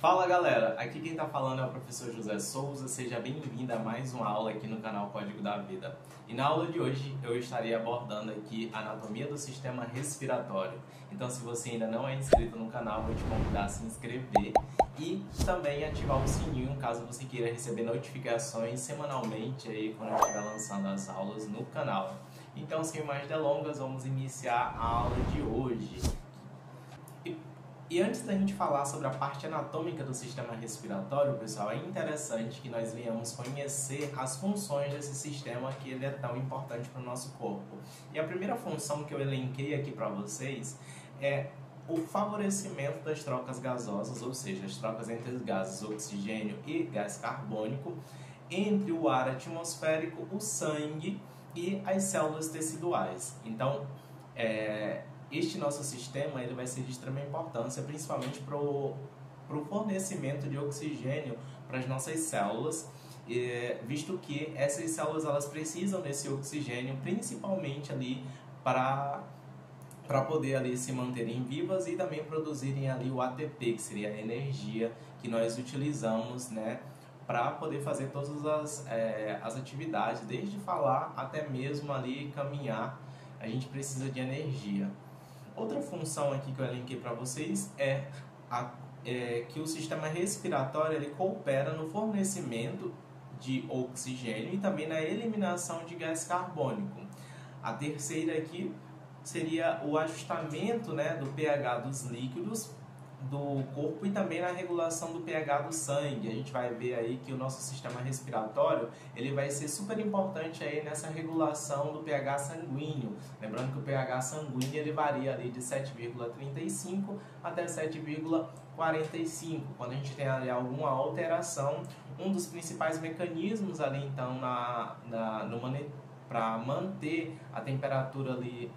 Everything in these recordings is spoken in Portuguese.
Fala galera, aqui quem está falando é o professor José Souza, seja bem-vindo a mais uma aula aqui no canal Código da Vida. E na aula de hoje eu estarei abordando aqui a anatomia do sistema respiratório. Então se você ainda não é inscrito no canal, vou te convidar a se inscrever e também ativar o sininho caso você queira receber notificações semanalmente aí quando eu estiver lançando as aulas no canal. Então sem mais delongas, vamos iniciar a aula de hoje. E antes da gente falar sobre a parte anatômica do sistema respiratório, pessoal, é interessante que nós venhamos conhecer as funções desse sistema, que ele é tão importante para o nosso corpo. E a primeira função que eu elenquei aqui para vocês é o favorecimento das trocas gasosas, ou seja, as trocas entre os gases oxigênio e gás carbônico, entre o ar atmosférico, o sangue e as células teciduais. Então, este nosso sistema ele vai ser de extrema importância, principalmente para o fornecimento de oxigênio para as nossas células, visto que essas células elas precisam desse oxigênio principalmente ali para poder ali se manterem vivas e também produzirem ali o ATP, que seria a energia que nós utilizamos, né, para poder fazer todas as atividades, desde falar até mesmo ali caminhar, a gente precisa de energia. Outra função aqui que eu elenquei para vocês é que o sistema respiratório ele coopera no fornecimento de oxigênio e também na eliminação de gás carbônico. A terceira aqui seria o ajustamento, né, do pH dos líquidos do corpo e também na regulação do pH do sangue. A gente vai ver aí que o nosso sistema respiratório ele vai ser super importante aí nessa regulação do pH sanguíneo. Lembrando que o pH sanguíneo ele varia ali de 7,35 até 7,45. Quando a gente tem ali alguma alteração, um dos principais mecanismos ali então para manter a temperatura ali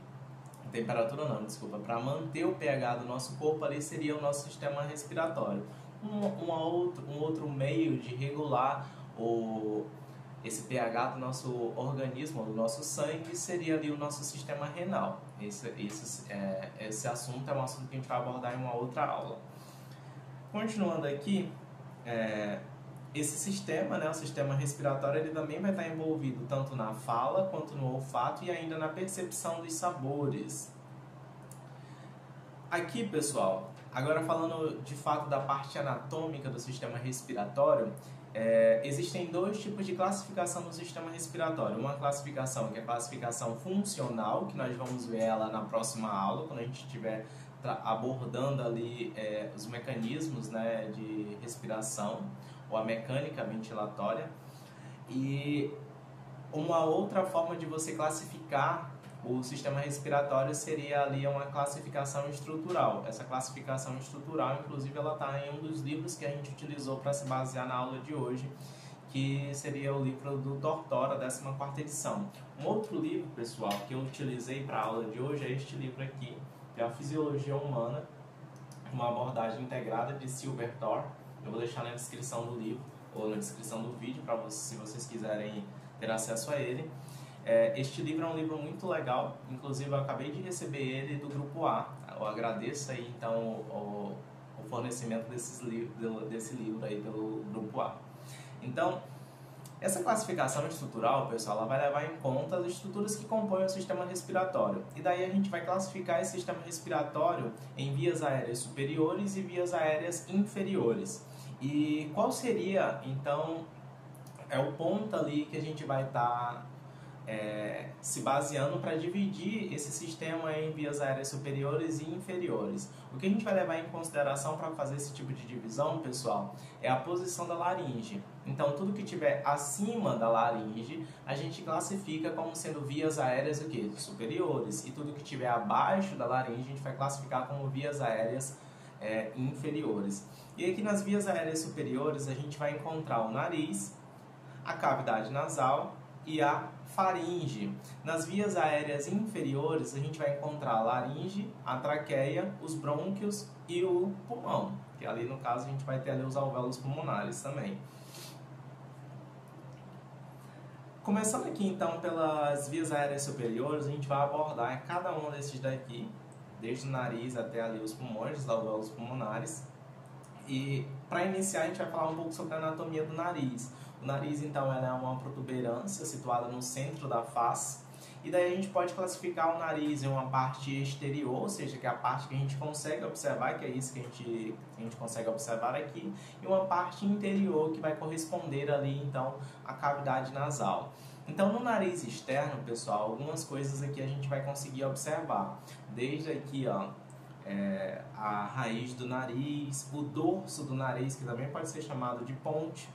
para manter o pH do nosso corpo ali seria o nosso sistema respiratório. Um outro meio de regular esse pH do nosso organismo, do nosso sangue, seria ali o nosso sistema renal. Esse assunto é um assunto que a gente vai abordar em uma outra aula. Continuando aqui, esse sistema, né, o sistema respiratório, ele também vai estar envolvido tanto na fala quanto no olfato e ainda na percepção dos sabores. Aqui, pessoal, agora falando de fato da parte anatômica do sistema respiratório, existem dois tipos de classificação do sistema respiratório. Uma classificação que é a classificação funcional, que nós vamos ver ela na próxima aula, quando a gente estiver abordando ali os mecanismos, né, de respiração, ou a mecânica ventilatória. E uma outra forma de você classificar o sistema respiratório seria ali uma classificação estrutural. Essa classificação estrutural, inclusive, ela está em um dos livros que a gente utilizou para se basear na aula de hoje, que seria o livro do Tortora, 14ª edição. Um outro livro, pessoal, que eu utilizei para a aula de hoje é este livro aqui, que é a Fisiologia Humana, uma abordagem integrada de Silverthorne. Eu vou deixar na descrição do livro ou na descrição do vídeo para vocês, se vocês quiserem ter acesso a ele. Este livro é um livro muito legal, inclusive eu acabei de receber ele do Grupo A. Eu agradeço aí então o fornecimento desse livro aí pelo Grupo A. Então, essa classificação estrutural, pessoal, ela vai levar em conta as estruturas que compõem o sistema respiratório. E daí a gente vai classificar esse sistema respiratório em vias aéreas superiores e vias aéreas inferiores. E qual seria, então, o ponto ali que a gente vai estar se baseando para dividir esse sistema em vias aéreas superiores e inferiores? O que a gente vai levar em consideração para fazer esse tipo de divisão, pessoal, é a posição da laringe. Então, tudo que estiver acima da laringe, a gente classifica como sendo vias aéreas o quê? Superiores. E tudo que estiver abaixo da laringe, a gente vai classificar como vias aéreas inferiores. E aqui nas vias aéreas superiores, a gente vai encontrar o nariz, a cavidade nasal e a faringe. Nas vias aéreas inferiores, a gente vai encontrar a laringe, a traqueia, os brônquios e o pulmão, que ali no caso a gente vai ter ali os alvéolos pulmonares também. Começando aqui então pelas vias aéreas superiores, a gente vai abordar cada um desses daqui, desde o nariz até ali os pulmões, os alvéolos pulmonares. E para iniciar a gente vai falar um pouco sobre a anatomia do nariz. O nariz então ela é uma protuberância situada no centro da face. E daí a gente pode classificar o nariz em uma parte exterior, ou seja, que é a parte que a gente consegue observar, que é isso que a gente consegue observar aqui, e uma parte interior que vai corresponder ali então à cavidade nasal. Então no nariz externo, pessoal, algumas coisas aqui a gente vai conseguir observar. Desde aqui, ó, a raiz do nariz, o dorso do nariz, que também pode ser chamado de ponte,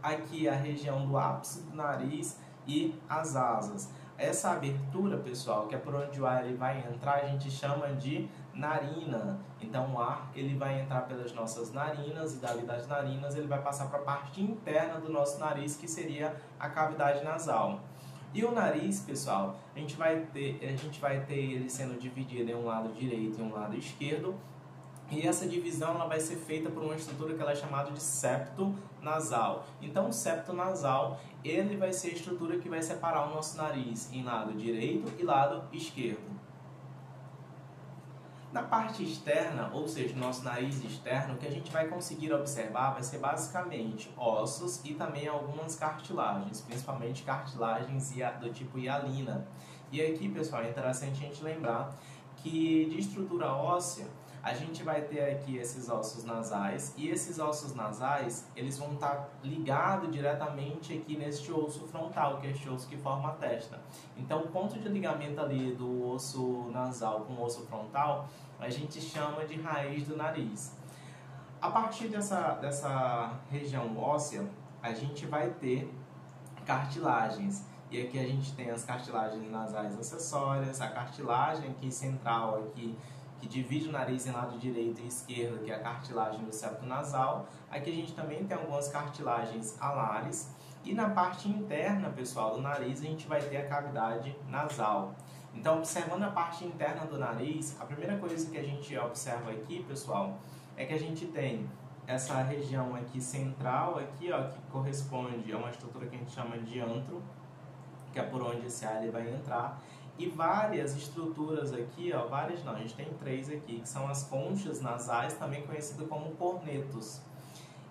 aqui a região do ápice do nariz e as asas. Essa abertura, pessoal, que é por onde o ar ele vai entrar, a gente chama de narina. Então o ar ele vai entrar pelas nossas narinas e dali das narinas ele vai passar para a parte interna do nosso nariz, que seria a cavidade nasal. E o nariz, pessoal, a gente vai ter ele sendo dividido em um lado direito e um lado esquerdo. E essa divisão ela vai ser feita por uma estrutura que ela é chamada de septo nasal. Então o septo nasal ele vai ser a estrutura que vai separar o nosso nariz em lado direito e lado esquerdo. Na parte externa, ou seja, no nosso nariz externo, o que a gente vai conseguir observar vai ser basicamente ossos e também algumas cartilagens, principalmente cartilagens do tipo hialina. E aqui, pessoal, é interessante a gente lembrar que de estrutura óssea, a gente vai ter aqui esses ossos nasais, e esses ossos nasais, eles vão estar ligados diretamente aqui neste osso frontal, que é este osso que forma a testa. Então, o ponto de ligamento ali do osso nasal com o osso frontal, a gente chama de raiz do nariz. A partir dessa região óssea, a gente vai ter cartilagens. E aqui a gente tem as cartilagens nasais acessórias, a cartilagem aqui central aqui, que divide o nariz em lado direito e esquerdo, que é a cartilagem do septo nasal. Aqui a gente também tem algumas cartilagens alares. E na parte interna, pessoal, do nariz, a gente vai ter a cavidade nasal. Então, observando a parte interna do nariz, a primeira coisa que a gente observa aqui, pessoal, é que a gente tem essa região aqui central, aqui, ó, que corresponde a uma estrutura que a gente chama de antro, que é por onde esse ar ele vai entrar. E várias estruturas aqui, ó, várias não, a gente tem 3 aqui, que são as conchas nasais, também conhecidas como cornetos.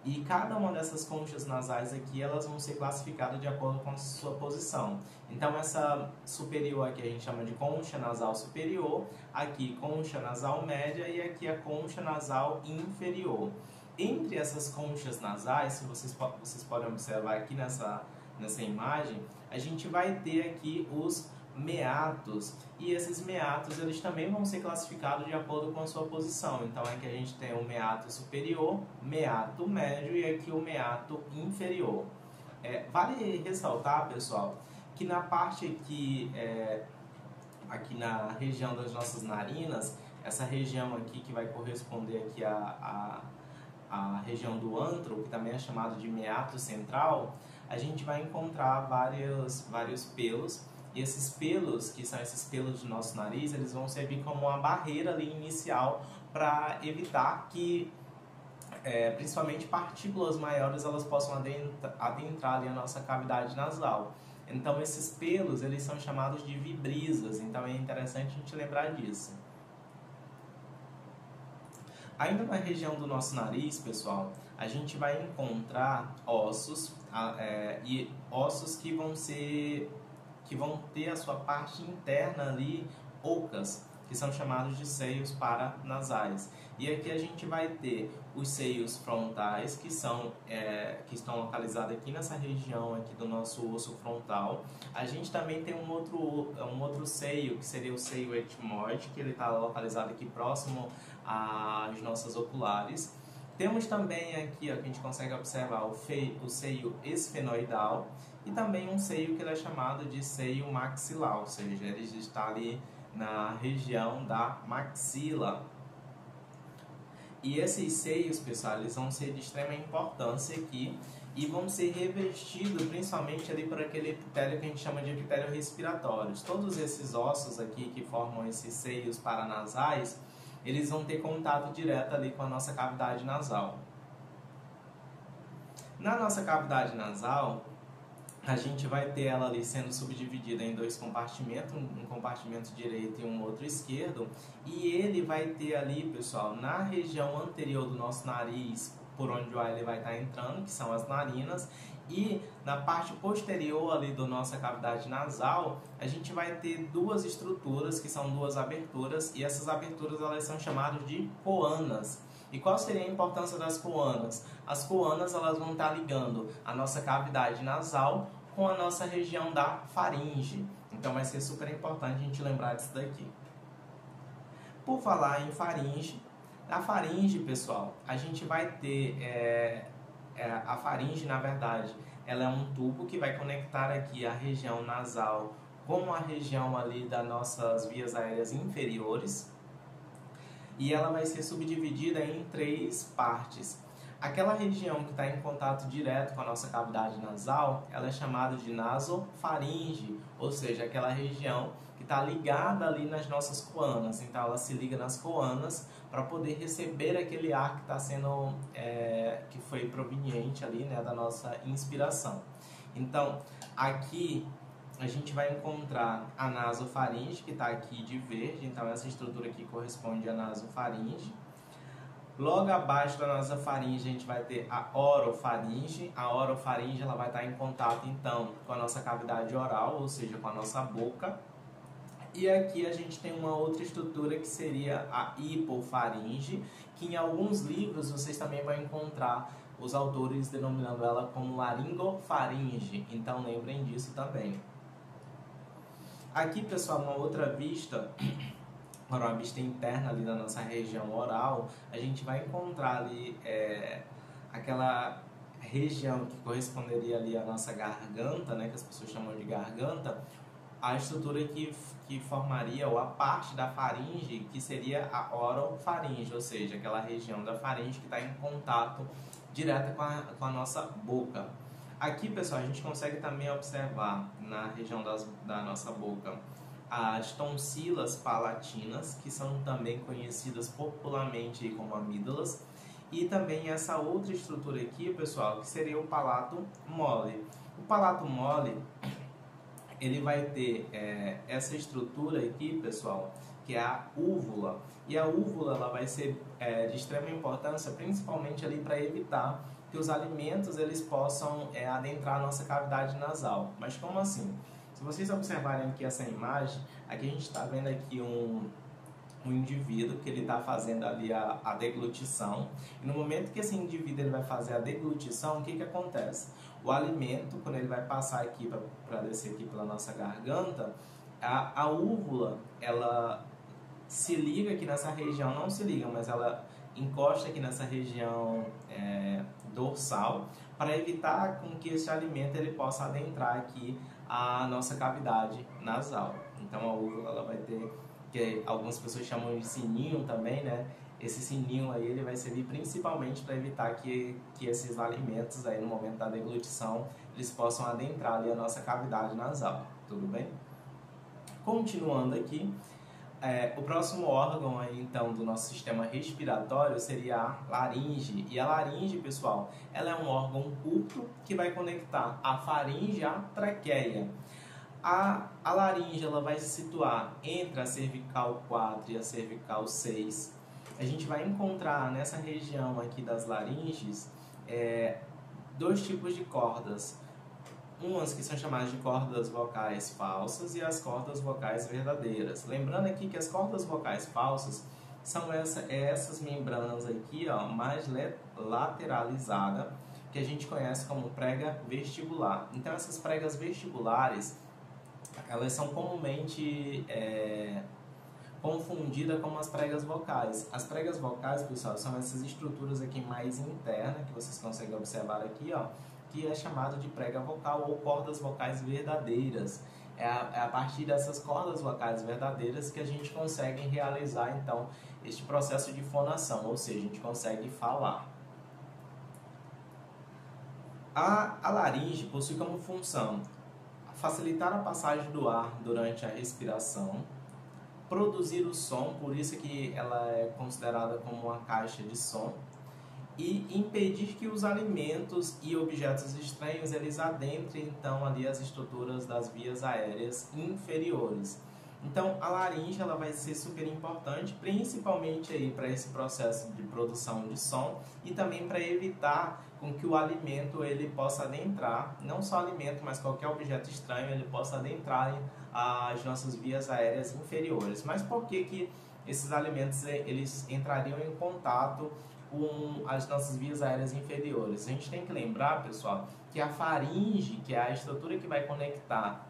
E cada uma dessas conchas nasais aqui, elas vão ser classificadas de acordo com a sua posição. Então essa superior aqui a gente chama de concha nasal superior, aqui concha nasal média e aqui a concha nasal inferior. Entre essas conchas nasais, se vocês podem observar aqui nessa imagem, a gente vai ter aqui os meatos, e esses meatos eles também vão ser classificados de acordo com a sua posição. Então aqui a gente tem o meato superior, meato médio e aqui o meato inferior. Vale ressaltar, pessoal, que na parte aqui, aqui na região das nossas narinas, essa região aqui que vai corresponder aqui a região do antro, que também é chamado de meato central, a gente vai encontrar vários pelos. E esses pelos, que são esses pelos do nosso nariz, eles vão servir como uma barreira ali inicial para evitar que, principalmente partículas maiores, elas possam adentrar ali a nossa cavidade nasal. Então esses pelos, eles são chamados de vibrisas, então é interessante a gente lembrar disso. Ainda na região do nosso nariz, pessoal, a gente vai encontrar ossos, e ossos que vão ter a sua parte interna ali ocas, que são chamados de seios paranasais. E aqui a gente vai ter os seios frontais, que estão localizados aqui nessa região aqui do nosso osso frontal. A gente também tem um outro seio, que seria o seio etmoide, que ele está localizado aqui próximo às nossas oculares. Temos também aqui, ó, que a gente consegue observar o seio esfenoidal e também um seio que ele é chamado de seio maxilar, ou seja, ele está ali na região da maxila. E esses seios, pessoal, eles vão ser de extrema importância aqui e vão ser revestidos principalmente ali por aquele epitélio que a gente chama de epitélio respiratório. Todos esses ossos aqui que formam esses seios paranasais, eles vão ter contato direto ali com a nossa cavidade nasal. Na nossa cavidade nasal, a gente vai ter ela ali sendo subdividida em dois compartimentos, um compartimento direito e um outro esquerdo, e ele vai ter ali, pessoal, na região anterior do nosso nariz, por onde o ar ele vai estar entrando, que são as narinas, e na parte posterior ali da nossa cavidade nasal, a gente vai ter duas estruturas, que são duas aberturas, e essas aberturas elas são chamadas de coanas. E qual seria a importância das coanas? As coanas elas vão estar ligando a nossa cavidade nasal com a nossa região da faringe. Então vai ser super importante a gente lembrar disso daqui. Por falar em faringe, na faringe, pessoal, a gente vai ter a faringe, na verdade, ela é um tubo que vai conectar aqui a região nasal com a região ali das nossas vias aéreas inferiores. E ela vai ser subdividida em três partes. Aquela região que está em contato direto com a nossa cavidade nasal, ela é chamada de nasofaringe, ou seja, aquela região que está ligada ali nas nossas coanas. Então ela se liga nas coanas para poder receber aquele ar que está sendo, que foi proveniente ali, né, da nossa inspiração. Então aqui a gente vai encontrar a nasofaringe, que está aqui de verde, então essa estrutura aqui corresponde à nasofaringe. Logo abaixo da nasofaringe a gente vai ter a orofaringe. A orofaringe ela vai estar em contato então com a nossa cavidade oral, ou seja, com a nossa boca. E aqui a gente tem uma outra estrutura que seria a hipofaringe, que em alguns livros vocês também vão encontrar os autores denominando ela como laringofaringe, então lembrem disso também. Aqui, pessoal, uma outra vista, uma vista interna ali da nossa região oral, a gente vai encontrar ali aquela região que corresponderia ali à nossa garganta, né, que as pessoas chamam de garganta, a estrutura que formaria, ou a parte da faringe, que seria a orofaringe, ou seja, aquela região da faringe que está em contato direto com a nossa boca. Aqui, pessoal, a gente consegue também observar na região da nossa boca as tonsilas palatinas, que são também conhecidas popularmente como amígdalas, e também essa outra estrutura aqui, pessoal, que seria o palato mole. O palato mole, ele vai ter essa estrutura aqui, pessoal, que é a úvula. E a úvula ela vai ser de extrema importância, principalmente ali para evitar que os alimentos eles possam adentrar a nossa cavidade nasal. Mas como assim? Se vocês observarem aqui essa imagem, aqui a gente está vendo aqui um indivíduo que ele está fazendo ali a deglutição. E no momento que esse indivíduo ele vai fazer a deglutição, o que acontece? O alimento, quando ele vai passar aqui para descer aqui pela nossa garganta, a úvula, ela se liga aqui nessa região, não se liga, mas ela encosta aqui nessa região dorsal para evitar com que esse alimento ele possa adentrar aqui a nossa cavidade nasal. Então a úvula ela vai ter, que algumas pessoas chamam de sininho também, né? Esse sininho aí ele vai servir principalmente para evitar que esses alimentos aí no momento da deglutição eles possam adentrar ali a nossa cavidade nasal, tudo bem? Continuando aqui, o próximo órgão aí, então, do nosso sistema respiratório seria a laringe. E a laringe, pessoal, ela é um órgão curto que vai conectar a faringe à traqueia. A laringe ela vai se situar entre a cervical 4 e a cervical 6. A gente vai encontrar nessa região aqui das laringes dois tipos de cordas. Umas que são chamadas de cordas vocais falsas e as cordas vocais verdadeiras. Lembrando aqui que as cordas vocais falsas são essas membranas aqui, ó, mais lateralizada, que a gente conhece como prega vestibular. Então essas pregas vestibulares, elas são comumente confundidas com as pregas vocais. As pregas vocais, pessoal, são essas estruturas aqui mais internas, que vocês conseguem observar aqui, ó, que é chamado de prega vocal ou cordas vocais verdadeiras. É a partir dessas cordas vocais verdadeiras que a gente consegue realizar, então, este processo de fonação, ou seja, a gente consegue falar. A laringe possui como função facilitar a passagem do ar durante a respiração, produzir o som, por isso que ela é considerada como uma caixa de som, e impedir que os alimentos e objetos estranhos eles adentrem então ali as estruturas das vias aéreas inferiores. Então a laringe ela vai ser super importante, principalmente aí para esse processo de produção de som e também para evitar com que o alimento ele possa adentrar, não só alimento, mas qualquer objeto estranho ele possa adentrar as nossas vias aéreas inferiores. Mas por que esses alimentos eles entrariam em contato com as nossas vias aéreas inferiores? A gente tem que lembrar, pessoal, que a faringe, que é a estrutura que vai conectar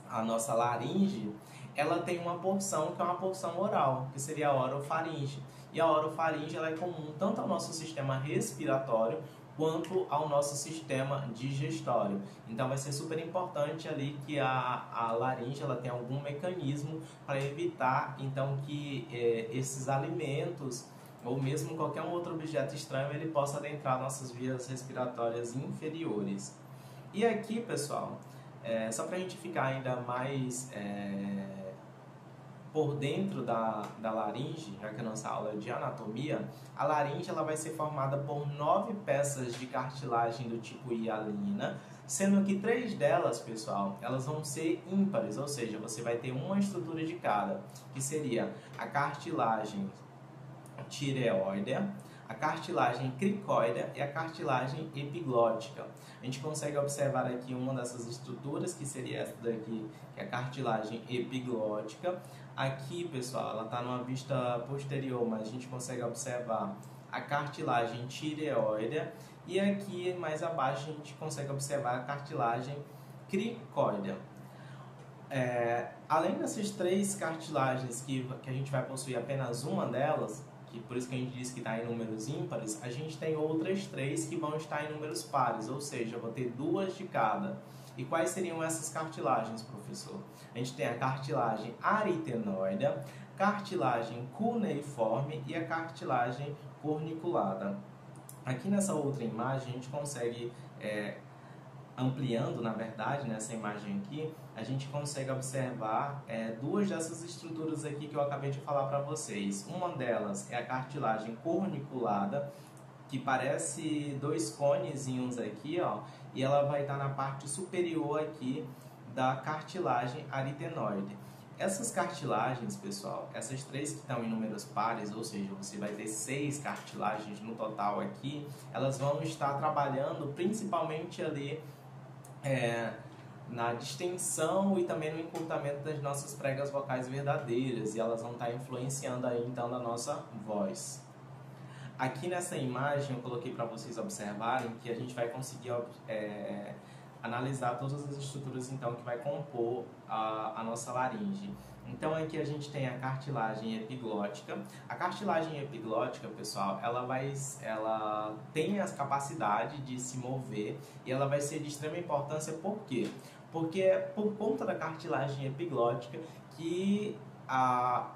a nossa laringe, ela tem uma porção que é uma porção oral, que seria a orofaringe. E a orofaringe ela é comum tanto ao nosso sistema respiratório quanto ao nosso sistema digestório. Então vai ser super importante ali que a laringe ela tenha algum mecanismo para evitar então que esses alimentos ou mesmo qualquer um outro objeto estranho ele possa adentrar nossas vias respiratórias inferiores. E aqui, pessoal, só para a gente ficar ainda mais por dentro da laringe, já que a nossa aula é de anatomia, a laringe ela vai ser formada por 9 peças de cartilagem do tipo hialina, sendo que 3 delas, pessoal, elas vão ser ímpares, ou seja, você vai ter uma estrutura de cada, que seria a cartilagem tireoidea, a cartilagem cricoidea e a cartilagem epiglótica. A gente consegue observar aqui uma dessas estruturas, que seria essa daqui, que é a cartilagem epiglótica. Aqui, pessoal, ela está numa vista posterior, mas a gente consegue observar a cartilagem tireoidea. E aqui, mais abaixo, a gente consegue observar a cartilagem cricoidea. Além dessas 3 cartilagens que a gente vai possuir apenas uma delas, que por isso que a gente diz que está em números ímpares, a gente tem outras 3 que vão estar em números pares, ou seja, eu vou ter 2 de cada. E quais seriam essas cartilagens, professor? A gente tem a cartilagem aritenoidea, cartilagem cuneiforme e a cartilagem corniculada. Aqui nessa outra imagem a gente consegue, ampliando na verdade nessa imagem aqui, a gente consegue observar 2 dessas estruturas aqui que eu acabei de falar para vocês. Uma delas é a cartilagem corniculada, que parece 2 conezinhos aqui, ó, e ela vai estar na parte superior aqui da cartilagem aritenoide. Essas cartilagens, pessoal, essas 3 que estão em números pares, ou seja, você vai ter 6 cartilagens no total aqui, elas vão estar trabalhando principalmente ali na distensão e também no encurtamento das nossas pregas vocais verdadeiras, e elas vão estar influenciando aí então na nossa voz. Aqui nessa imagem eu coloquei para vocês observarem que a gente vai conseguir analisar todas as estruturas então que vai compor a nossa laringe. Então aqui a gente tem a cartilagem epiglótica. A cartilagem epiglótica, pessoal, ela tem a capacidade de se mover e ela vai ser de extrema importância. Por quê? Porque é por conta da cartilagem epiglótica que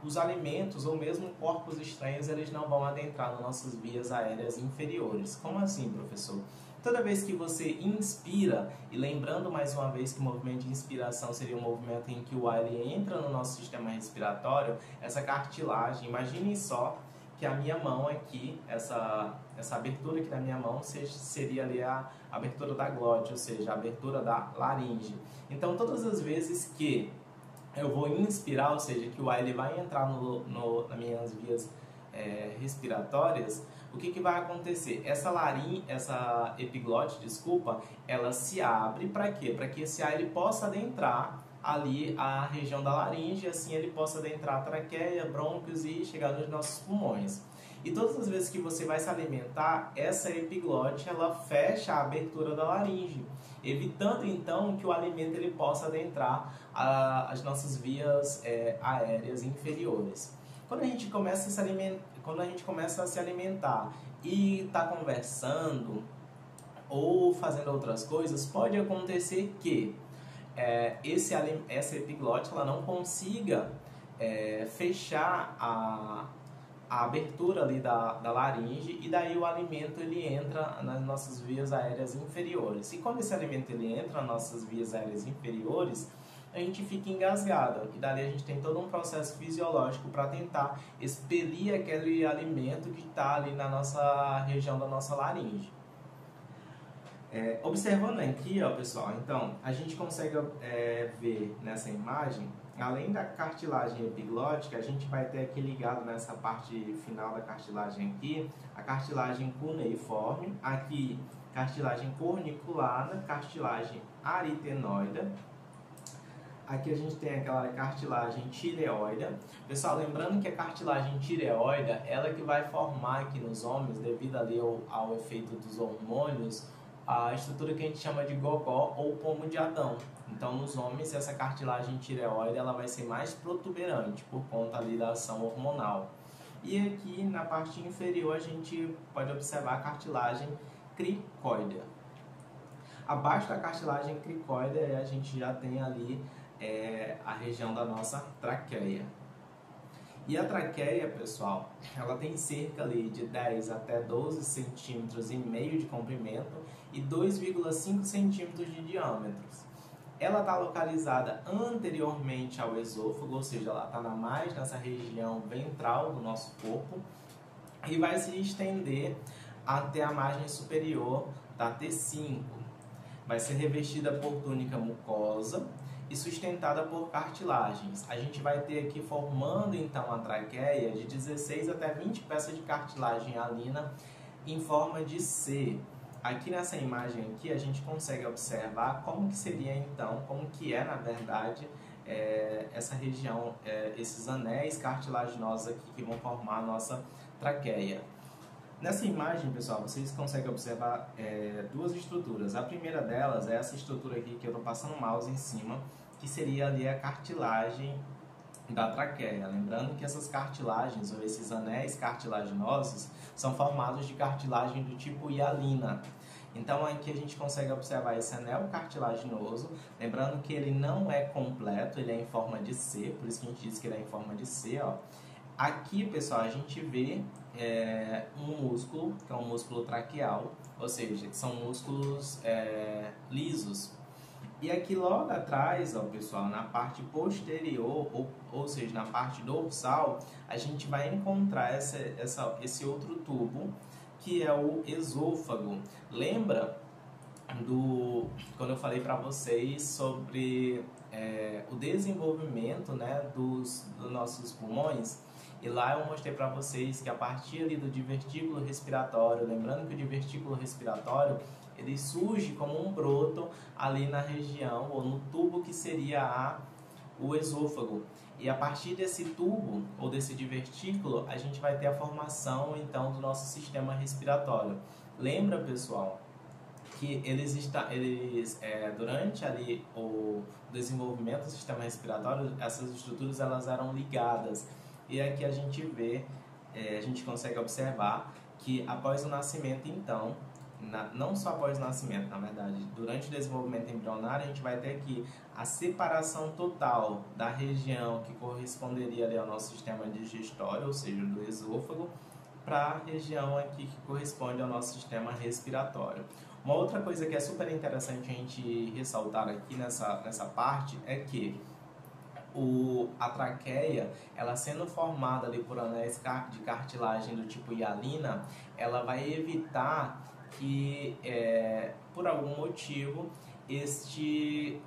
os alimentos ou mesmo corpos estranhos eles não vão adentrar nas nossas vias aéreas inferiores. Como assim, professor? Toda vez que você inspira, e lembrando mais uma vez que o movimento de inspiração seria um movimento em que o ar ele entra no nosso sistema respiratório, essa cartilagem, imaginem só que a minha mão aqui, essa abertura aqui da minha mão seria ali a abertura da glote, ou seja, a abertura da laringe. Então todas as vezes que eu vou inspirar, ou seja, que o ar ele vai entrar nas minhas vias respiratórias, o que vai acontecer? Essa epiglote, desculpa, ela se abre para quê? Para que esse ar ele possa adentrar ali a região da laringe, assim ele possa adentrar a traqueia, brônquios e chegar nos nossos pulmões. E todas as vezes que você vai se alimentar, essa epiglote ela fecha a abertura da laringe, evitando então que o alimento ele possa adentrar as nossas vias aéreas inferiores. Quando a gente começa a se alimentar e está conversando ou fazendo outras coisas, pode acontecer que essa epiglote ela não consiga fechar a abertura ali da laringe, e daí o alimento ele entra nas nossas vias aéreas inferiores. E quando esse alimento ele entra nas nossas vias aéreas inferiores, a gente fica engasgado. E dali a gente tem todo um processo fisiológico para tentar expelir aquele alimento que está ali na nossa região da nossa laringe. Observando aqui, ó, pessoal, então, a gente consegue ver nessa imagem, além da cartilagem epiglótica, a gente vai ter aqui ligado nessa parte final da cartilagem aqui, a cartilagem cuneiforme, aqui cartilagem corniculada, cartilagem aritenoide. Aqui a gente tem aquela cartilagem tireoide. Pessoal, lembrando que a cartilagem tireoide, ela que vai formar aqui nos homens, devido ali ao efeito dos hormônios, a estrutura que a gente chama de gogó ou pomo de Adão. Então, nos homens, essa cartilagem tireoide ela vai ser mais protuberante por conta ali da ação hormonal. E aqui na parte inferior a gente pode observar a cartilagem cricoide. Abaixo da cartilagem cricoide a gente já tem ali a região da nossa traqueia. E a traqueia, pessoal, ela tem cerca ali de 10 até 12 centímetros e meio de comprimento e 2,5 centímetros de diâmetro. Ela está localizada anteriormente ao esôfago, ou seja, ela está mais nessa região ventral do nosso corpo e vai se estender até a margem superior da T5. Vai ser revestida por túnica mucosa e sustentada por cartilagens. A gente vai ter aqui formando então a traqueia de 16 até 20 peças de cartilagem hialina em forma de C. Aqui nessa imagem aqui a gente consegue observar como que seria então, como que na verdade essa região, esses anéis cartilaginosos aqui que vão formar a nossa traqueia. Nessa imagem, pessoal, vocês conseguem observar duas estruturas. A primeira delas é essa estrutura aqui que eu estou passando o mouse em cima, que seria ali a cartilagem da traqueia. Lembrando que essas cartilagens, ou esses anéis cartilaginosos, são formados de cartilagem do tipo hialina. Então, aqui a gente consegue observar esse anel cartilaginoso. Lembrando que ele não é completo, ele é em forma de C, por isso que a gente diz que ele é em forma de C, ó. Aqui, pessoal, a gente vê um músculo, que é um músculo traqueal, ou seja, que são músculos lisos. E aqui logo atrás, ó, pessoal, na parte posterior, ou seja, na parte dorsal, a gente vai encontrar esse outro tubo, que é o esôfago. Lembra quando eu falei para vocês sobre o desenvolvimento, né, dos nossos pulmões? E lá eu mostrei para vocês que a partir ali do divertículo respiratório, lembrando que o divertículo respiratório ele surge como um broto ali na região ou no tubo que seria o esôfago. E a partir desse tubo ou desse divertículo a gente vai ter a formação então do nosso sistema respiratório. Lembra, pessoal, que durante ali o desenvolvimento do sistema respiratório, essas estruturas elas eram ligadas. E aqui a gente vê, a gente consegue observar que após o nascimento, então, não só após o nascimento, na verdade, durante o desenvolvimento embrionário, a gente vai ter aqui a separação total da região que corresponderia ali ao nosso sistema digestório, ou seja, do esôfago, para a região aqui que corresponde ao nosso sistema respiratório. Uma outra coisa que é super interessante a gente ressaltar aqui nessa parte é que a traqueia, ela sendo formada ali por anéis de cartilagem do tipo hialina, ela vai evitar que, por algum motivo, este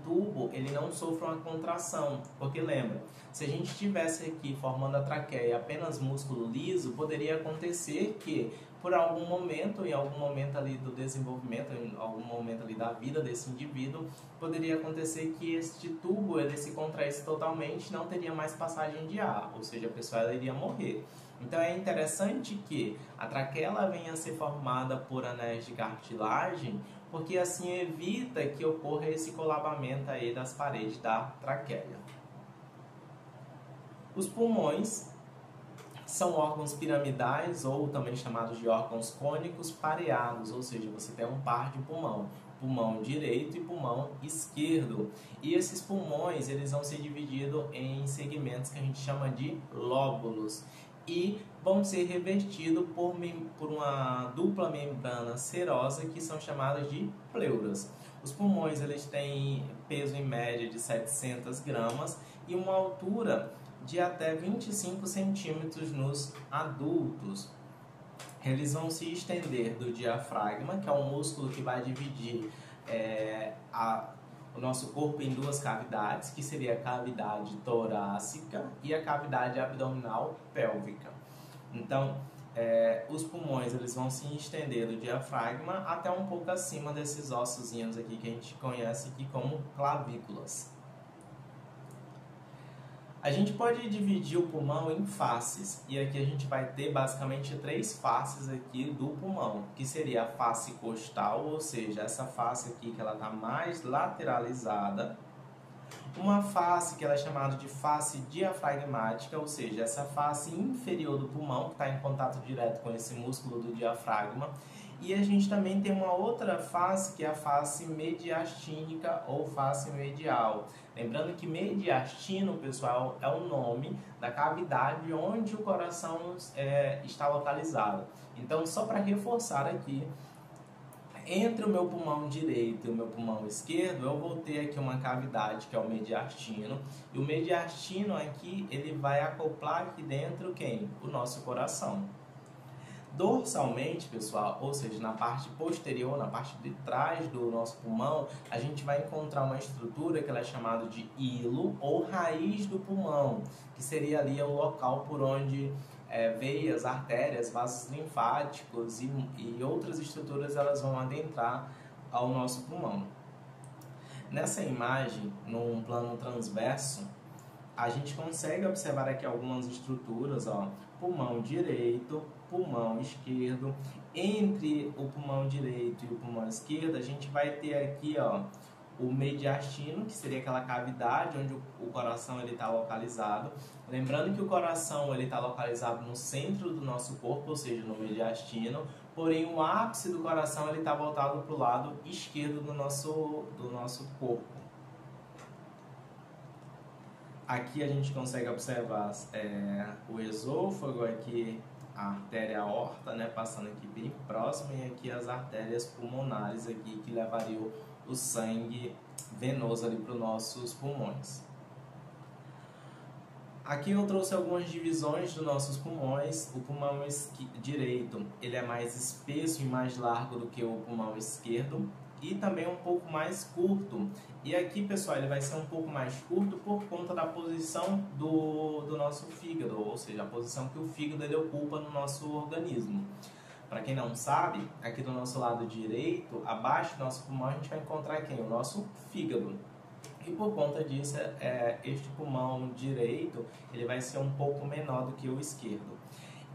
tubo ele não sofra uma contração, porque lembra, se a gente estivesse aqui formando a traqueia apenas músculo liso, poderia acontecer que por algum momento, em algum momento ali do desenvolvimento, em algum momento ali da vida desse indivíduo, poderia acontecer que este tubo ele se contraísse totalmente, não teria mais passagem de ar, ou seja, a pessoa ela iria morrer. Então é interessante que a traqueia ela venha a ser formada por anéis de cartilagem, porque assim evita que ocorra esse colapamento aí das paredes da traqueia. Os pulmões são órgãos piramidais ou também chamados de órgãos cônicos pareados, ou seja, você tem um par de pulmão direito e pulmão esquerdo. E esses pulmões eles vão ser divididos em segmentos que a gente chama de lóbulos. e vão ser revestidos por uma dupla membrana serosa que são chamadas de pleuras. Os pulmões eles têm peso em média de 700 gramas e uma altura de até 25 centímetros nos adultos. Eles vão se estender do diafragma, que é um músculo que vai dividir o nosso corpo em duas cavidades, que seria a cavidade torácica e a cavidade abdominal pélvica. Então, os pulmões eles vão se estender do diafragma até um pouco acima desses ossozinhos aqui que a gente conhece aqui como clavículas. A gente pode dividir o pulmão em faces, e aqui a gente vai ter basicamente 3 faces aqui do pulmão, que seria a face costal, ou seja, essa face aqui que ela está mais lateralizada. Uma face que ela é chamada de face diafragmática, ou seja, essa face inferior do pulmão, que está em contato direto com esse músculo do diafragma. E a gente também tem uma outra face, que é a face mediastínica ou face medial. Lembrando que mediastino, pessoal, é o nome da cavidade onde o coração está localizado. Então, só para reforçar aqui, entre o meu pulmão direito e o meu pulmão esquerdo, eu vou ter aqui uma cavidade que é o mediastino. E o mediastino aqui, ele vai acoplar aqui dentro quem? O nosso coração. Dorsalmente, pessoal, ou seja, na parte posterior, na parte de trás do nosso pulmão, a gente vai encontrar uma estrutura que ela é chamada de hilo ou raiz do pulmão, que seria ali o local por onde veias, artérias, vasos linfáticos e outras estruturas elas vão adentrar ao nosso pulmão. Nessa imagem, num plano transverso, a gente consegue observar aqui algumas estruturas, ó, pulmão direito, pulmão esquerdo. Entre o pulmão direito e o pulmão esquerdo, a gente vai ter aqui, ó, o mediastino, que seria aquela cavidade onde o coração está localizado. Lembrando que o coração está localizado no centro do nosso corpo, ou seja, no mediastino, porém o ápice do coração está voltado para o lado esquerdo do nosso corpo. Aqui a gente consegue observar o esôfago, aqui a artéria aorta, né, passando aqui bem próximo, e aqui as artérias pulmonares aqui que levariam o sangue venoso ali para os nossos pulmões. Aqui eu trouxe algumas divisões dos nossos pulmões. O pulmão direito ele é mais espesso e mais largo do que o pulmão esquerdo e também um pouco mais curto. E aqui, pessoal, ele vai ser um pouco mais curto por conta da posição do nosso fígado, ou seja, a posição que o fígado ele ocupa no nosso organismo. Para quem não sabe, aqui do nosso lado direito, abaixo do nosso pulmão, a gente vai encontrar quem? O nosso fígado. E por conta disso, este pulmão direito ele vai ser um pouco menor do que o esquerdo.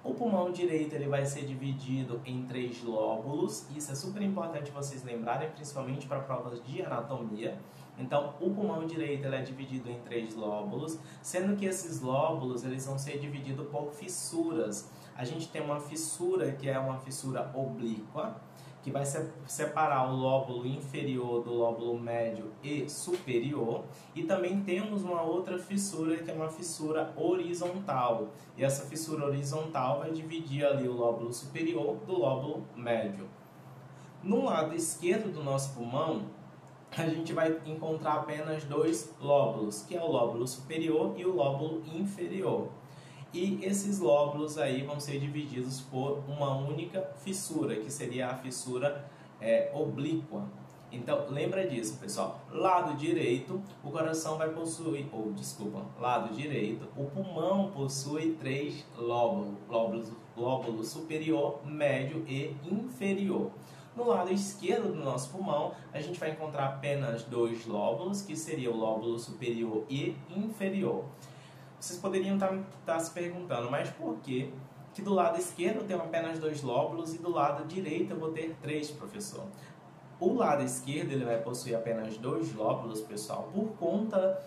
O pulmão direito ele vai ser dividido em 3 lóbulos. Isso é super importante vocês lembrarem, principalmente para provas de anatomia. Então, o pulmão direito ele é dividido em 3 lóbulos, sendo que esses lóbulos eles vão ser divididos por fissuras. A gente tem uma fissura que é uma fissura oblíqua, que vai separar o lóbulo inferior do lóbulo médio e superior. E também temos uma outra fissura que é uma fissura horizontal. E essa fissura horizontal vai dividir ali o lóbulo superior do lóbulo médio. No lado esquerdo do nosso pulmão, a gente vai encontrar apenas 2 lóbulos, que é o lóbulo superior e o lóbulo inferior. E esses lóbulos aí vão ser divididos por uma única fissura, que seria a fissura oblíqua. Então, lembra disso, pessoal. Lado direito, o coração vai possuir, lado direito, o pulmão possui 3 lóbulos, lóbulo superior, médio e inferior. No lado esquerdo do nosso pulmão, a gente vai encontrar apenas 2 lóbulos, que seria o lóbulo superior e inferior. Vocês poderiam estar se perguntando, mas por que do lado esquerdo eu tenho apenas 2 lóbulos e do lado direito eu vou ter 3, professor? O lado esquerdo ele vai possuir apenas 2 lóbulos, pessoal, por conta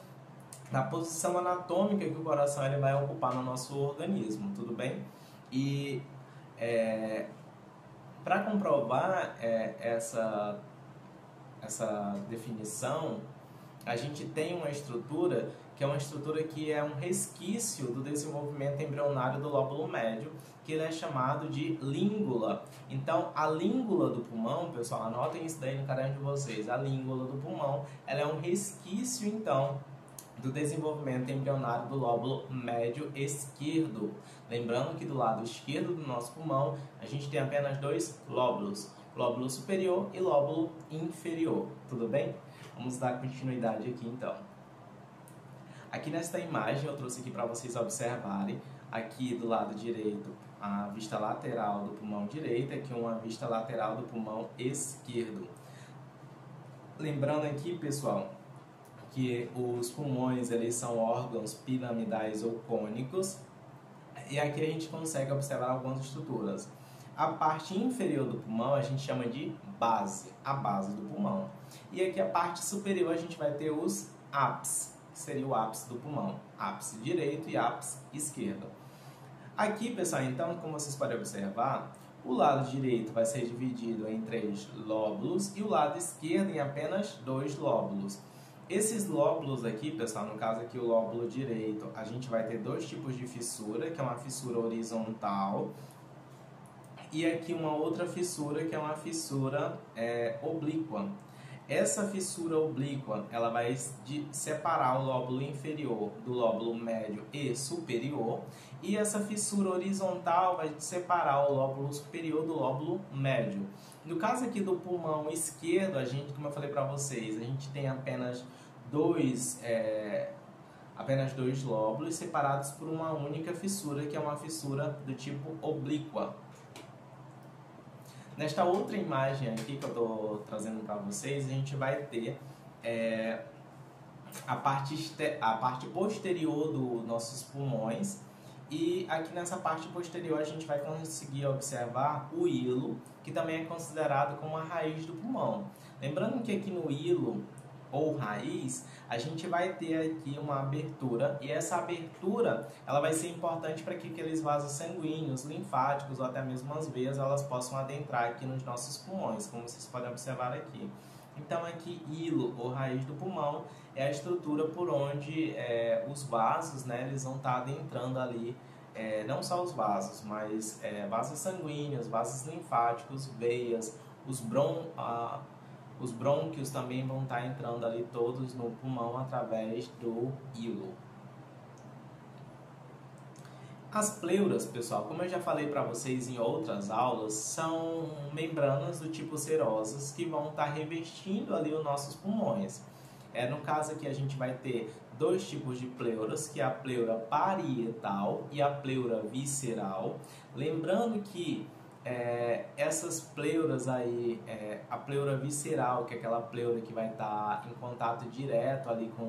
da posição anatômica que o coração ele vai ocupar no nosso organismo, tudo bem? E para comprovar essa definição, a gente tem uma estrutura que é uma estrutura que é um resquício do desenvolvimento embrionário do lóbulo médio, que ele é chamado de língula. Então, a língula do pulmão, pessoal, anotem isso daí no caderno de vocês, a língula do pulmão, ela é um resquício, então, do desenvolvimento embrionário do lóbulo médio esquerdo. Lembrando que do lado esquerdo do nosso pulmão, a gente tem apenas dois lóbulos, lóbulo superior e lóbulo inferior, tudo bem? Vamos dar continuidade aqui, então. Aqui nesta imagem eu trouxe aqui para vocês observarem, aqui do lado direito, a vista lateral do pulmão direito, aqui uma vista lateral do pulmão esquerdo. Lembrando aqui, pessoal, que os pulmões eles são órgãos piramidais ou cônicos, e aqui a gente consegue observar algumas estruturas. A parte inferior do pulmão a gente chama de base, a base do pulmão. E aqui a parte superior a gente vai ter os ápices, que seria o ápice do pulmão, ápice direito e ápice esquerdo. Aqui, pessoal, então, como vocês podem observar, o lado direito vai ser dividido em 3 lóbulos e o lado esquerdo em apenas 2 lóbulos. Esses lóbulos aqui, pessoal, no caso aqui o lóbulo direito, a gente vai ter 2 tipos de fissura, que é uma fissura horizontal, e aqui uma outra fissura, que é uma fissura oblíqua. Essa fissura oblíqua, ela vai separar o lóbulo inferior do lóbulo médio e superior, e essa fissura horizontal vai separar o lóbulo superior do lóbulo médio. No caso aqui do pulmão esquerdo, a gente, como eu falei para vocês, a gente tem apenas dois lóbulos separados por uma única fissura, que é uma fissura do tipo oblíqua. Nesta outra imagem aqui que eu estou trazendo para vocês, a gente vai ter a parte posterior dos nossos pulmões, e aqui nessa parte posterior a gente vai conseguir observar o hilo, que também é considerado como a raiz do pulmão. Lembrando que aqui no hilo ou raiz, a gente vai ter aqui uma abertura, e essa abertura ela vai ser importante para que aqueles vasos sanguíneos, linfáticos ou até mesmo as veias, elas possam adentrar aqui nos nossos pulmões, como vocês podem observar aqui. Então aqui, hilo ou raiz do pulmão é a estrutura por onde os vasos, né, eles vão estar adentrando ali, não só os vasos, mas vasos sanguíneos, vasos linfáticos, veias, os brônquios também vão estar entrando ali todos no pulmão através do hilo. As pleuras, pessoal, como eu já falei para vocês em outras aulas, são membranas do tipo serosas que vão estar revestindo ali os nossos pulmões. No caso aqui a gente vai ter 2 tipos de pleuras, que é a pleura parietal e a pleura visceral. Lembrando que essas pleuras aí, a pleura visceral, que é aquela pleura que vai estar em contato direto ali com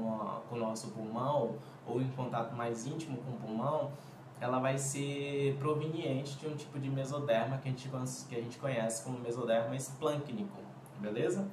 o nosso pulmão, ou em contato mais íntimo com o pulmão, ela vai ser proveniente de um tipo de mesoderma que a gente conhece como mesoderma esplâncnico, beleza?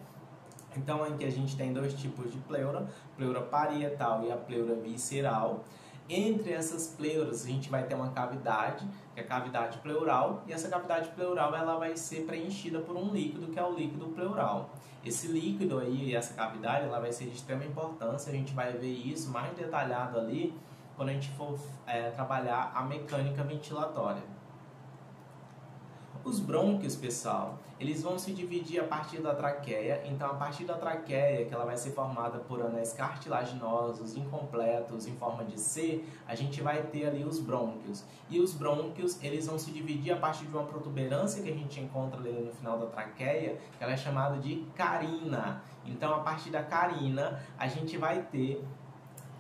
Então aqui a gente tem 2 tipos de pleura, pleura parietal e a pleura visceral. Entre essas pleuras a gente vai ter uma cavidade, que é a cavidade pleural, e essa cavidade pleural ela vai ser preenchida por um líquido, que é o líquido pleural. Esse líquido aí, essa cavidade, ela vai ser de extrema importância, a gente vai ver isso mais detalhado ali quando a gente for trabalhar a mecânica ventilatória. Os brônquios, pessoal, eles vão se dividir a partir da traqueia. Então, a partir da traqueia, que ela vai ser formada por anéis cartilaginosos incompletos em forma de C, a gente vai ter ali os brônquios. E os brônquios, eles vão se dividir a partir de uma protuberância que a gente encontra ali no final da traqueia, que ela é chamada de carina. Então, a partir da carina, a gente vai ter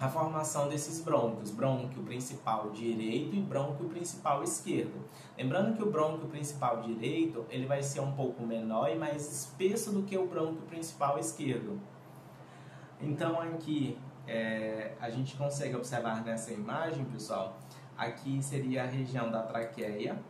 a formação desses brônquios, brônquio principal direito e brônquio principal esquerdo. Lembrando que o brônquio principal direito, ele vai ser um pouco menor e mais espesso do que o brônquio principal esquerdo. Então aqui a gente consegue observar nessa imagem, pessoal, aqui seria a região da traqueia.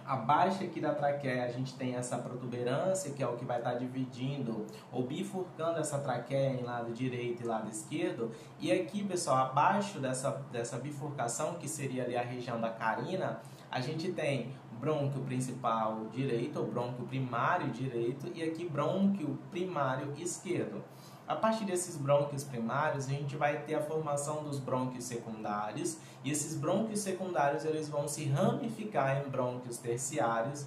Abaixo aqui da traqueia a gente tem essa protuberância, que é o que vai estar dividindo ou bifurcando essa traqueia em lado direito e lado esquerdo. E aqui, pessoal, abaixo dessa bifurcação, que seria ali a região da carina, a gente tem brônquio principal direito ou brônquio primário direito e aqui brônquio primário esquerdo. A partir desses brônquios primários, a gente vai ter a formação dos brônquios secundários, e esses brônquios secundários eles vão se ramificar em brônquios terciários,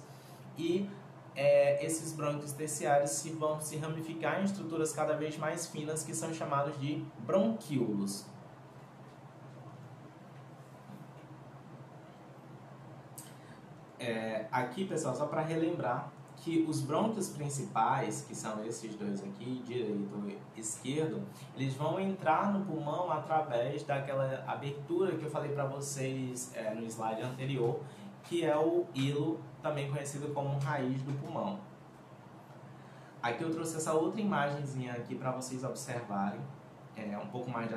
e esses brônquios terciários vão se ramificar em estruturas cada vez mais finas, que são chamados de bronquíolos. Aqui, pessoal, só para relembrar que os brônquios principais, que são esses dois aqui, direito e esquerdo, eles vão entrar no pulmão através daquela abertura que eu falei para vocês no slide anterior, que é o hilo, também conhecido como raiz do pulmão. Aqui eu trouxe essa outra imagenzinha aqui para vocês observarem, um pouco mais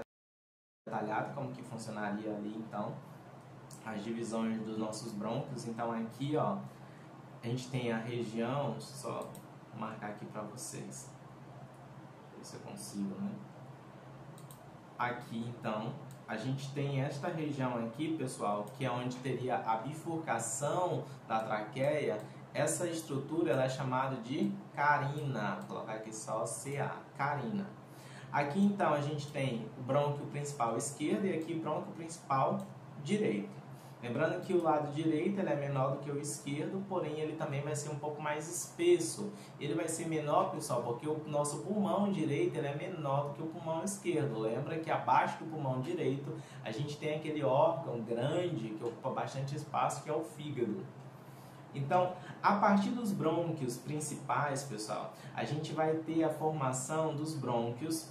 detalhado como que funcionaria ali, então, as divisões dos nossos brônquios. Então aqui, ó, a gente tem a região, deixa eu só marcar aqui para vocês, ver se eu consigo, né? Aqui, então, a gente tem esta região aqui, pessoal, que é onde teria a bifurcação da traqueia. Essa estrutura ela é chamada de carina, vou colocar aqui só CA, carina. Aqui, então, a gente tem o brônquio principal esquerdo e aqui o brônquio principal direito. Lembrando que o lado direito ele é menor do que o esquerdo, porém ele também vai ser um pouco mais espesso. Ele vai ser menor, pessoal, porque o nosso pulmão direito ele é menor do que o pulmão esquerdo. Lembra que abaixo do pulmão direito a gente tem aquele órgão grande que ocupa bastante espaço, que é o fígado. Então, a partir dos brônquios principais, pessoal, a gente vai ter a formação dos brônquios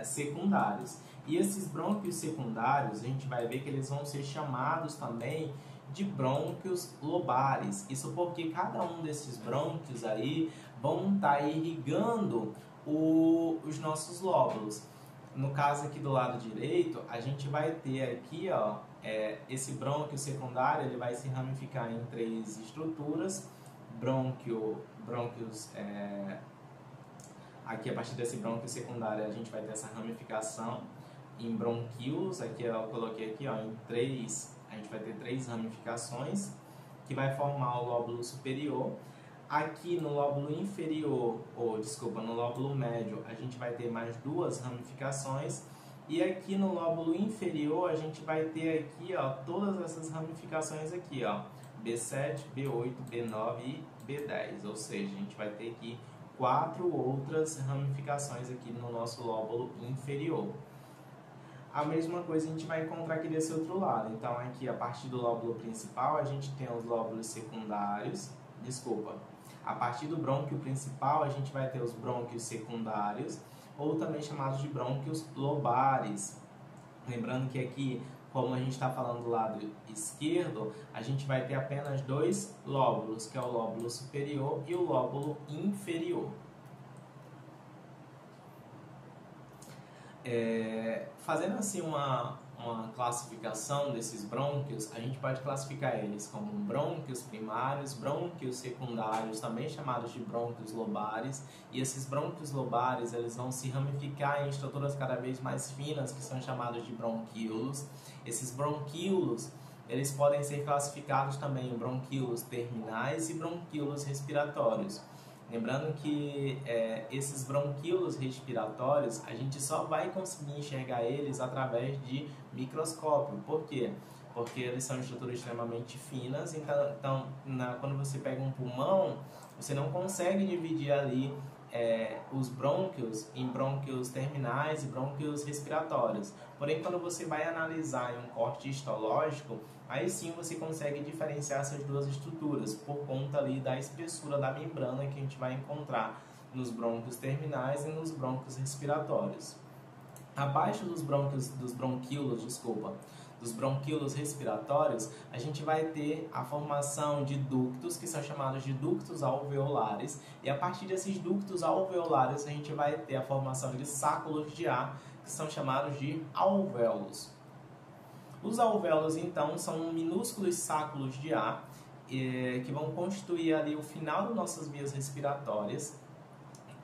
secundários. E esses brônquios secundários, a gente vai ver que eles vão ser chamados também de brônquios lobares. Isso porque cada um desses brônquios aí vão estar irrigando os nossos lóbulos. No caso aqui do lado direito, a gente vai ter aqui, ó, esse brônquio secundário, ele vai se ramificar em 3 estruturas. Brônquios aqui, a partir desse brônquio secundário, a gente vai ter essa ramificação em bronquíolos. Aqui eu coloquei aqui, ó, em 3, a gente vai ter 3 ramificações que vai formar o lóbulo superior. Aqui no lóbulo inferior, no lóbulo médio, a gente vai ter mais 2 ramificações. E aqui no lóbulo inferior, a gente vai ter aqui, ó, todas essas ramificações aqui, ó, B7, B8, B9 e B10. Ou seja, a gente vai ter aqui 4 outras ramificações aqui no nosso lóbulo inferior. A mesma coisa a gente vai encontrar aqui desse outro lado. Então aqui a partir do lóbulo principal a gente tem os lóbulos secundários, a partir do brônquio principal a gente vai ter os brônquios secundários, ou também chamados de brônquios lobares. Lembrando que aqui, como a gente está falando do lado esquerdo, a gente vai ter apenas 2 lóbulos, que é o lóbulo superior e o lóbulo inferior. Fazendo assim uma classificação desses brônquios, a gente pode classificar eles como brônquios primários, brônquios secundários, também chamados de brônquios lobares, e esses brônquios lobares eles vão se ramificar em estruturas cada vez mais finas, que são chamados de bronquíolos. Esses bronquíolos eles podem ser classificados também em bronquíolos terminais e bronquíolos respiratórios. Lembrando que esses bronquíolos respiratórios, a gente só vai conseguir enxergar eles através de microscópio. Por quê? Porque eles são estruturas extremamente finas, então quando você pega um pulmão, você não consegue dividir ali os brônquios em brônquios terminais e brônquios respiratórios. Porém, quando você vai analisar em um corte histológico, aí sim você consegue diferenciar essas duas estruturas por conta ali da espessura da membrana que a gente vai encontrar nos brônquios terminais e nos brônquios respiratórios. Abaixo dos bronquíolos respiratórios, a gente vai ter a formação de ductos, que são chamados de ductos alveolares, e a partir desses ductos alveolares a gente vai ter a formação de sáculos de ar, que são chamados de alvéolos. Os alvéolos, então, são minúsculos sáculos de ar que vão constituir ali o final das nossas vias respiratórias,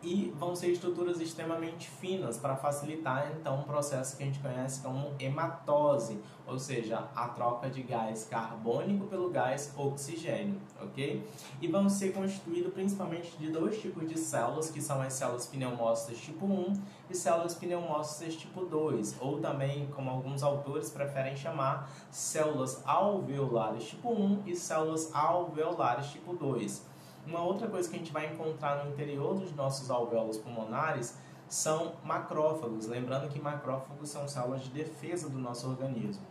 e vão ser estruturas extremamente finas para facilitar então um processo que a gente conhece como hematose, ou seja, a troca de gás carbônico pelo gás oxigênio, ok? E vão ser constituídos principalmente de dois tipos de células, que são as células pneumócitas tipo 1 e células pneumócitas tipo 2, ou também, como alguns autores preferem chamar, células alveolares tipo 1 e células alveolares tipo 2. Uma outra coisa que a gente vai encontrar no interior dos nossos alvéolos pulmonares são macrófagos. Lembrando que macrófagos são células de defesa do nosso organismo.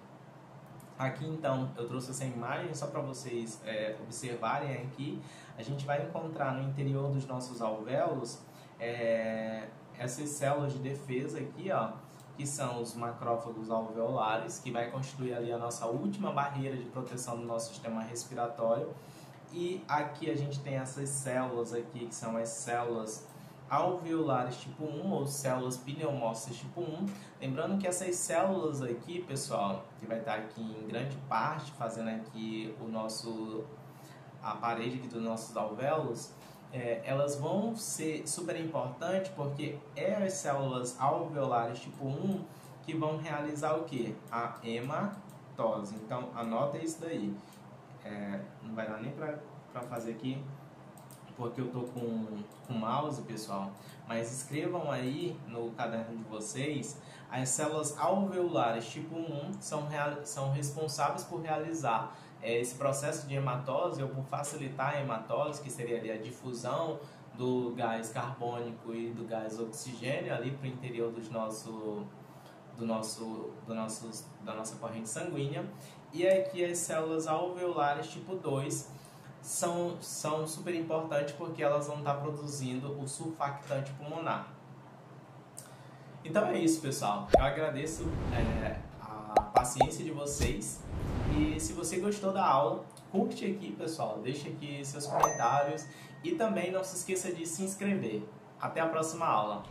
Aqui então eu trouxe essa imagem só para vocês observarem aqui. A gente vai encontrar no interior dos nossos alvéolos essas células de defesa aqui, ó, que são os macrófagos alveolares, que vai constituir ali a nossa última barreira de proteção do nosso sistema respiratório. E aqui a gente tem essas células aqui, que são as células alveolares tipo 1 ou células pneumócitas tipo 1. Lembrando que essas células aqui, pessoal, que vai estar aqui em grande parte fazendo aqui a parede aqui dos nossos alvéolos, elas vão ser super importantes porque as células alveolares tipo 1 que vão realizar o que? A hematose. Então anota isso daí. Não vai dar nem para fazer aqui porque eu tô com mouse, pessoal, mas escrevam aí no caderno de vocês. As células alveolares tipo 1 são responsáveis por realizar esse processo de hematose, ou por facilitar a hematose, que seria ali a difusão do gás carbônico e do gás oxigênio ali para o interior da nossa corrente sanguínea. E aqui as células alveolares tipo 2 são super importantes porque elas vão estar produzindo o surfactante pulmonar. Então é isso, pessoal. Eu agradeço a paciência de vocês. E se você gostou da aula, curte aqui, pessoal. Deixe aqui seus comentários. E também não se esqueça de se inscrever. Até a próxima aula.